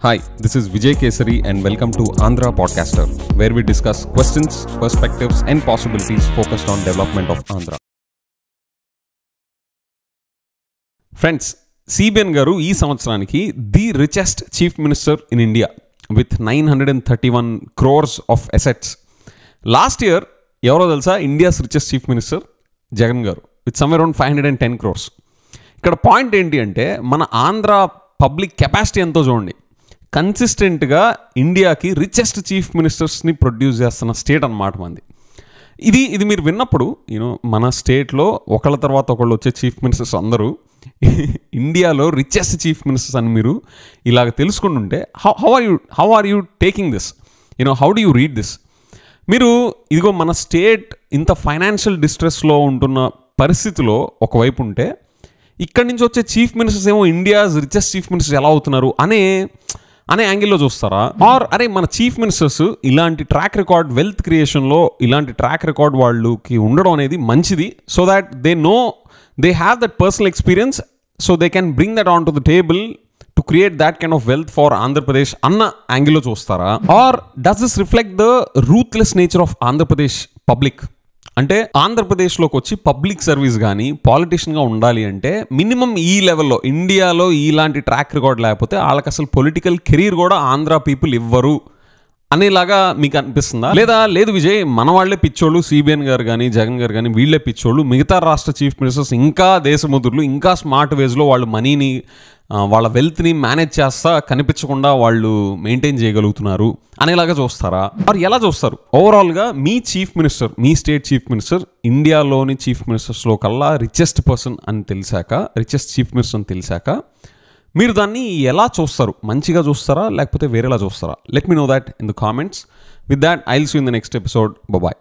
Hi, this is Vijay Kesari and welcome to Andhra Podcaster, where we discuss questions, perspectives and possibilities focused on development of Andhra. Friends, CBN garu ee samvatsaraniki the richest chief minister in India with 931 crores of assets. Last year, evaro telsa India's richest chief minister Jagan garu with somewhere around 510 crores. ఇక్కడ point ఏంటి అంటే మన Andhra public capacity ఎంతో చూడండి. కన్సిస్టెంట్గా ఇండియాకి richest chief మినిస్టర్స్ని produce చేస్తున్న state అన్నమాట మంది. ఇది మీరు విన్నప్పుడు మన స్టేట్లో ఒకళ్ళ తర్వాత ఒకళ్ళు వచ్చే చీఫ్ మినిస్టర్స్ అందరూ ఇండియాలో రిచెస్ట్ చీఫ్ మినిస్టర్స్ అని మీరు ఇలాగ తెలుసుకుంటుంటే how are you taking this, how do you read this? మీరు ఇదిగో మన స్టేట్ ఇంత ఫైనాన్షియల్ డిస్ట్రెస్లో ఉంటున్న పరిస్థితిలో ఒకవైపు ఉంటే ఇక్కడి నుంచి వచ్చే చీఫ్ మినిస్టర్స్ ఏమో ఇండియాస్ రిచెస్ట్ చీఫ్ మినిస్టర్స్ ఎలా అవుతున్నారు అనే యాంగిల్లో చూస్తారా? ఆర్ అరే మన చీఫ్ మినిస్టర్స్ ఇలాంటి ట్రాక్ రికార్డ్ వెల్త్ క్రియేషన్లో ఇలాంటి ట్రాక్ రికార్డ్ వాళ్ళకి ఉండడం అనేది మంచిది, so that they have that personal experience, so they can bring that on to the table to create that kind of wealth for Andhra Pradesh అన్న యాంగిల్లో చూస్తారా? Or does this reflect the ruthless nature of Andhra Pradesh public? అంటే ఆంధ్రప్రదేశ్లోకి వచ్చి public service కానీ పాలిటిషియన్గా ఉండాలి అంటే minimum ఈ లెవెల్లో ఇండియాలో ఇలాంటి ట్రాక్ రికార్డ్ లేకపోతే వాళ్ళకి అసలు పొలిటికల్ కెరీర్ కూడా ఆంధ్ర పీపుల్ ఇవ్వరు అనేలాగా మీకు అనిపిస్తుందా? లేదు విజయ్, మన వాళ్ళే పిచ్చోళ్ళు, సిబిఎన్ గారు కానీ జగన్ గారు కానీ వీళ్ళే పిచ్చోళ్ళు, మిగతా రాష్ట్ర చీఫ్ మినిస్టర్స్ ఇంకా దేశముద్రులు, ఇంకా స్మార్ట్ వేస్లో వాళ్ళు మనీని వాళ్ళ వెల్త్ని మేనేజ్ చేస్తా కనిపించకుండా వాళ్ళు మెయింటైన్ చేయగలుగుతున్నారు అనేలాగా చూస్తారా? మరి ఎలా చూస్తారు? ఓవరాల్గా మీ చీఫ్ మినిస్టర్, మీ స్టేట్ చీఫ్ మినిస్టర్ ఇండియాలోని చీఫ్ మినిస్టర్స్లో కల్లా రిచెస్ట్ పర్సన్ అని తెలిసాక, రిచెస్ట్ చీఫ్ మినిస్టర్ అని తెలిసాక మీరు దాన్ని ఎలా చూస్తారు? మంచిగా చూస్తారా లేకపోతే వేరేలా చూస్తారా? Let me know that in the comments. With that I will see you in the next episode. Bye.